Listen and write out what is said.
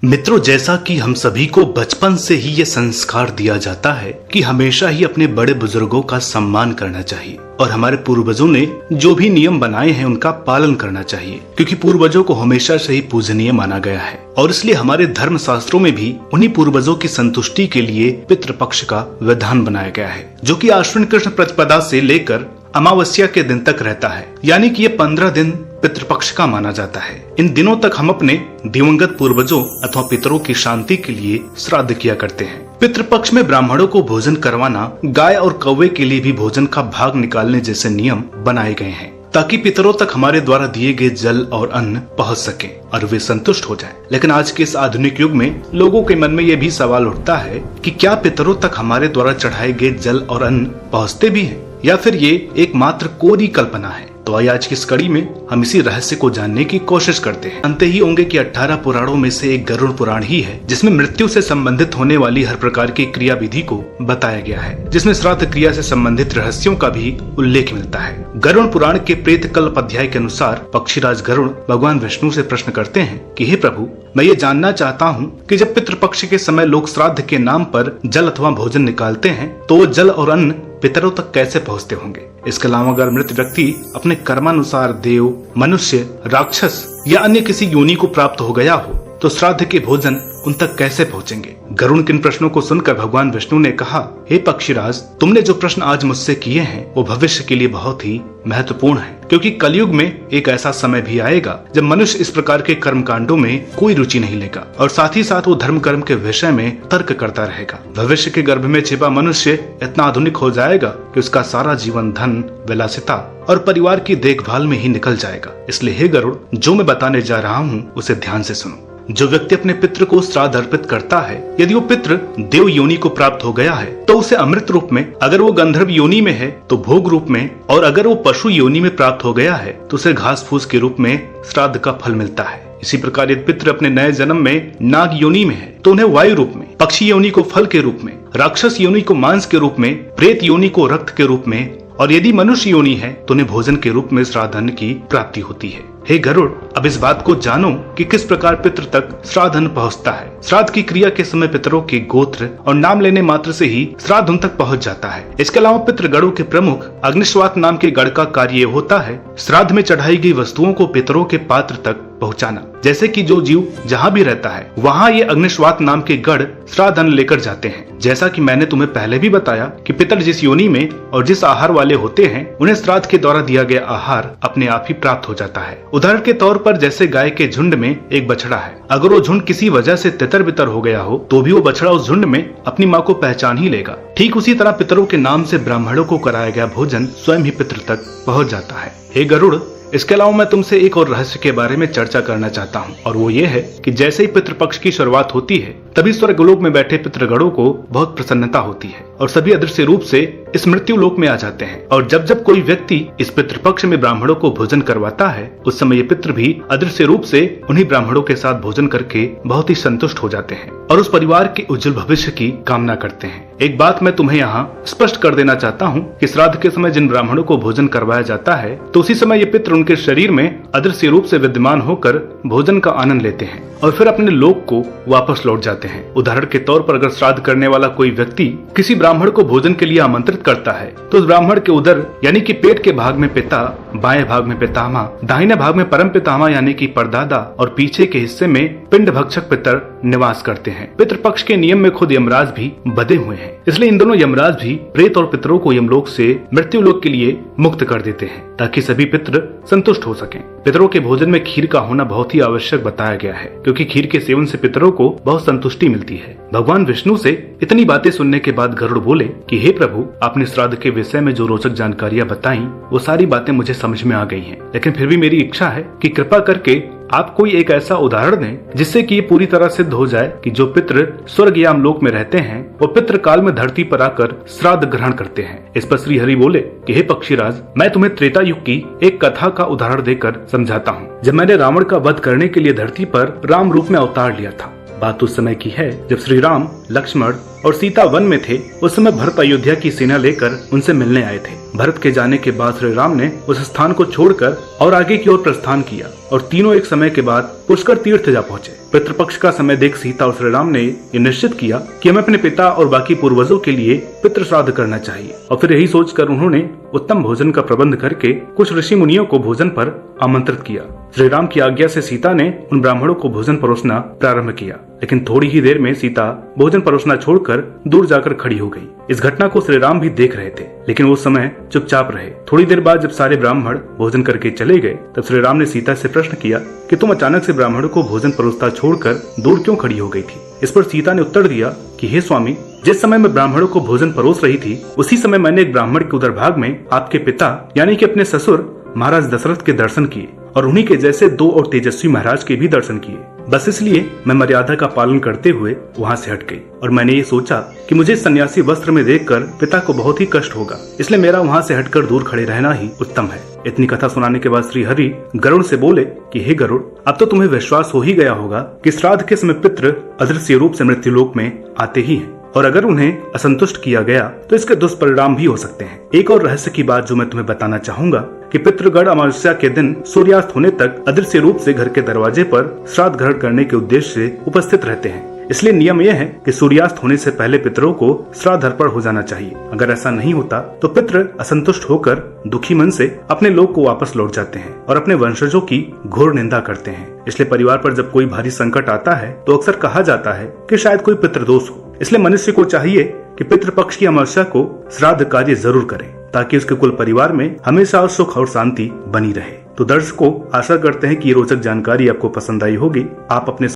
मित्रों, जैसा कि हम सभी को बचपन से ही ये संस्कार दिया जाता है कि हमेशा ही अपने बड़े बुजुर्गों का सम्मान करना चाहिए और हमारे पूर्वजों ने जो भी नियम बनाए हैं उनका पालन करना चाहिए, क्योंकि पूर्वजों को हमेशा से ही पूजनीय माना गया है। और इसलिए हमारे धर्म शास्त्रों में भी उन्हीं पूर्वजों की संतुष्टि के लिए पितृपक्ष का विधान बनाया गया है, जो कि आश्विन कृष्ण प्रतिपदा से लेकर अमावस्या के दिन तक रहता है। यानी कि ये 15 दिन पितृपक्ष का माना जाता है। इन दिनों तक हम अपने दिवंगत पूर्वजों अथवा पितरों की शांति के लिए श्राद्ध किया करते हैं। पितृपक्ष में ब्राह्मणों को भोजन करवाना, गाय और कौवे के लिए भी भोजन का भाग निकालने जैसे नियम बनाए गए हैं, ताकि पितरों तक हमारे द्वारा दिए गए जल और अन्न पहुंच सके और वे संतुष्ट हो जाएं। लेकिन आज के इस आधुनिक युग में लोगों के मन में यह भी सवाल उठता है कि क्या पितरों तक हमारे द्वारा चढ़ाए गए जल और अन्न पहुंचते भी हैं, या फिर ये एकमात्र कोरी कल्पना है। तो आइए आज की इस कड़ी में हम इसी रहस्य को जानने की कोशिश करते हैं। जानते ही होंगे कि 18 पुराणों में से एक गरुड़ पुराण ही है, जिसमें मृत्यु से संबंधित होने वाली हर प्रकार की क्रिया विधि को बताया गया है, जिसमें श्राद्ध क्रिया से संबंधित रहस्यों का भी उल्लेख मिलता है। गरुड़ पुराण के प्रेत कल्प अध्याय के अनुसार पक्षीराज गरुड़ भगवान विष्णु से प्रश्न करते हैं कि हे प्रभु, मैं ये जानना चाहता हूँ कि जब पितृपक्ष के समय लोग श्राद्ध के नाम पर जल अथवा भोजन निकालते हैं, तो वो जल और अन्न पितरों तक कैसे पहुँचते होंगे। इसके अलावा अगर मृत व्यक्ति अपने कर्मानुसार देव, मनुष्य, राक्षस या अन्य किसी योनि को प्राप्त हो गया हो, तो श्राद्ध के भोजन उन तक कैसे पहुंचेंगे। गरुड़ के इन प्रश्नों को सुनकर भगवान विष्णु ने कहा, हे पक्षीराज, तुमने जो प्रश्न आज मुझसे किए हैं वो भविष्य के लिए बहुत ही महत्वपूर्ण है, क्योंकि कलयुग में एक ऐसा समय भी आएगा जब मनुष्य इस प्रकार के कर्म कांडों में कोई रुचि नहीं लेगा और साथ ही साथ वो धर्म कर्म के विषय में तर्क करता रहेगा। भविष्य के गर्भ में छिपा मनुष्य इतना आधुनिक हो जाएगा कि उसका सारा जीवन धन, विलासिता और परिवार की देखभाल में ही निकल जाएगा। इसलिए हे गरुड़, जो मैं बताने जा रहा हूँ उसे ध्यान से सुनो। जो व्यक्ति अपने पितृ को श्राद्ध अर्पित करता है, यदि वो पितृ देव योनि को प्राप्त हो गया है तो उसे अमृत रूप में, अगर वो गंधर्व योनि में है तो भोग रूप में, और अगर वो पशु योनि में प्राप्त हो गया है तो उसे घास फूस के रूप में श्राद्ध का फल मिलता है। इसी प्रकार यदि पितृ अपने नए जन्म में नाग योनि में है तो उन्हें वायु रूप में, पक्षी योनि को फल के रूप में, राक्षस योनि को मांस के रूप में, प्रेत योनि को रक्त के रूप में, और यदि मनुष्य योनि है तो उन्हें भोजन के रूप में श्राद्ध की प्राप्ति होती है। हे गरुड़, अब इस बात को जानो कि किस प्रकार पितृ तक श्राद्ध पहुंचता है। श्राद्ध की क्रिया के समय पितरों के गोत्र और नाम लेने मात्र से ही श्राद्ध उन तक पहुंच जाता है। इसके अलावा पितृ गणों के प्रमुख अग्निश्वात नाम के गण का कार्य होता है श्राद्ध में चढ़ाई गई वस्तुओं को पितरों के पात्र तक पहुंचाना। जैसे कि जो जीव जहाँ भी रहता है वहाँ ये अग्निश्वात नाम के गण श्राद्ध अन्न लेकर जाते हैं। जैसा कि मैंने तुम्हें पहले भी बताया कि पितर जिस योनि में और जिस आहार वाले होते हैं, उन्हें श्राद्ध के द्वारा दिया गया आहार अपने आप ही प्राप्त हो जाता है। उदाहरण के तौर पर जैसे गाय के झुंड में एक बछड़ा है, अगर वो झुंड किसी वजह से तितर बितर हो गया हो तो भी वो बछड़ा उस झुंड में अपनी माँ को पहचान ही लेगा। ठीक उसी तरह पितरों के नाम से ब्राह्मणों को कराया गया भोजन स्वयं ही पितृ तक पहुँच जाता है। हे गरुड़, इसके अलावा मैं तुमसे एक और रहस्य के बारे में चर्चा करना चाहता हूँ, और वो ये है कि जैसे ही पितृपक्ष की शुरुआत होती है तभी स्वर्गलोक में बैठे पितृगणों को बहुत प्रसन्नता होती है और सभी अदृश्य रूप से इस मृत्यु लोक में आ जाते हैं। और जब जब कोई व्यक्ति इस पितृपक्ष में ब्राह्मणों को भोजन करवाता है, उस समय ये पितृ भी अदृश्य रूप से उन्हीं ब्राह्मणों के साथ भोजन करके बहुत ही संतुष्ट हो जाते हैं और उस परिवार के उज्जवल भविष्य की कामना करते हैं। एक बात मैं तुम्हें यहाँ स्पष्ट कर देना चाहता हूँ कि श्राद्ध के समय जिन ब्राह्मणों को भोजन करवाया जाता है तो उसी समय ये पितृ उनके शरीर में अदृश्य रूप से विद्यमान होकर भोजन का आनंद लेते हैं और फिर अपने लोक को वापस लौट जाते हैं। उदाहरण के तौर पर अगर श्राद्ध करने वाला कोई व्यक्ति किसी ब्राह्मण को भोजन के लिए आमंत्रित करता है तो उस ब्राह्मण के उदर यानी कि पेट के भाग में पिता, बाएं भाग में पितामह, दाहिने भाग में परम पितामह यानी कि परदादा और पीछे के हिस्से में पिंड भक्षक पितर निवास करते हैं। पितृपक्ष के नियम में खुद यमराज भी बधे हुए हैं, इसलिए इन दोनों यमराज भी प्रेत और पितरों को यमलोक से मृत्यु लोक के लिए मुक्त कर देते हैं ताकि सभी पितृ संतुष्ट हो सकें। पितरों के भोजन में खीर का होना बहुत ही आवश्यक बताया गया है, क्योंकि खीर के सेवन से पितरों को बहुत संतुष्टि मिलती है। भगवान विष्णु से इतनी बातें सुनने के बाद गरुड़ बोले कि हे प्रभु, आपने श्राद्ध के विषय में जो रोचक जानकारियां बताई वो सारी बातें मुझे समझ में आ गई हैं, लेकिन फिर भी मेरी इच्छा है कि कृपा करके आप कोई एक ऐसा उदाहरण दें जिससे कि ये पूरी तरह सिद्ध हो जाए कि जो पितृ स्वर्ग या लोक में रहते हैं वो पितृ काल में धरती पर आकर श्राद्ध ग्रहण करते हैं। इस पर श्री हरि बोले कि हे पक्षीराज, मैं तुम्हें त्रेता युग की एक कथा का उदाहरण देकर समझाता हूँ। जब मैंने रावण का वध करने के लिए धरती पर राम रूप में अवतार लिया था। बात उस समय की है जब श्री राम, लक्ष्मण और सीता वन में थे उस समय भरत अयोध्या की सेना लेकर उनसे मिलने आए थे। भरत के जाने के बाद श्री राम ने उस स्थान को छोड़कर और आगे की ओर प्रस्थान किया और तीनों एक समय के बाद पुष्कर तीर्थ जा पहुंचे। पितृपक्ष का समय देख सीता और श्री राम ने ये निश्चित किया कि हमें अपने पिता और बाकी पूर्वजों के लिए पितृ श्राद्ध करना चाहिए और फिर यही सोचकर उन्होंने उत्तम भोजन का प्रबंध करके कुछ ऋषि मुनियों को भोजन पर आमंत्रित किया। श्री राम की आज्ञा से सीता ने उन ब्राह्मणों को भोजन परोसना प्रारंभ किया, लेकिन थोड़ी ही देर में सीता भोजन परोसना छोड़कर दूर जाकर खड़ी हो गई। इस घटना को श्री राम भी देख रहे थे, लेकिन उस समय चुपचाप रहे। थोड़ी देर बाद जब सारे ब्राह्मण भोजन करके चले गए तब श्री राम ने सीता से प्रश्न किया कि तुम अचानक से ब्राह्मणों को भोजन परोसता छोड़कर दूर क्यों खड़ी हो गई थी। इस पर सीता ने उत्तर दिया कि हे स्वामी, जिस समय मैं ब्राह्मणों को भोजन परोस रही थी उसी समय मैंने एक ब्राह्मण के उदर भाग में आपके पिता यानी कि अपने ससुर महाराज दशरथ के दर्शन किए और उन्हीं के जैसे 2 और तेजस्वी महाराज के भी दर्शन किए। बस इसलिए मैं मर्यादा का पालन करते हुए वहाँ से हट गई और मैंने ये सोचा कि मुझे सन्यासी वस्त्र में देखकर पिता को बहुत ही कष्ट होगा, इसलिए मेरा वहाँ से हटकर दूर खड़े रहना ही उत्तम है। इतनी कथा सुनाने के बाद श्री हरि गरुड़ से बोले कि हे गरुड़, अब तो तुम्हें विश्वास हो ही गया होगा कि श्राद्ध के समय पितृ अदृश्य रूप से मृत्युलोक में आते ही हैं और अगर उन्हें असंतुष्ट किया गया तो इसके दुष्परिणाम भी हो सकते हैं। एक और रहस्य की बात जो मैं तुम्हें बताना चाहूंगा कि पितृगण अमावस्या के दिन सूर्यास्त होने तक अदृश्य रूप से घर के दरवाजे पर श्राद्ध ग्रहण करने के उद्देश्य से उपस्थित रहते हैं। इसलिए नियम यह है कि सूर्यास्त होने से पहले पितरों को श्राद्ध अर्पण हो जाना चाहिए। अगर ऐसा नहीं होता तो पितृ असंतुष्ट होकर दुखी मन से अपने लोक को वापस लौट जाते हैं और अपने वंशजों की घोर निंदा करते हैं। इसलिए परिवार पर जब कोई भारी संकट आता है तो अक्सर कहा जाता है कि शायद कोई पितृदोष हो। इसलिए मनुष्य को चाहिए कि पितृपक्ष की अमावस्या को श्राद्ध कार्य जरूर करे ताकि उसके कुल परिवार में हमेशा सुख और शांति बनी रहे। तो दर्शकों, आशा करते हैं कि ये रोचक जानकारी आपको पसंद आई होगी। आप अपने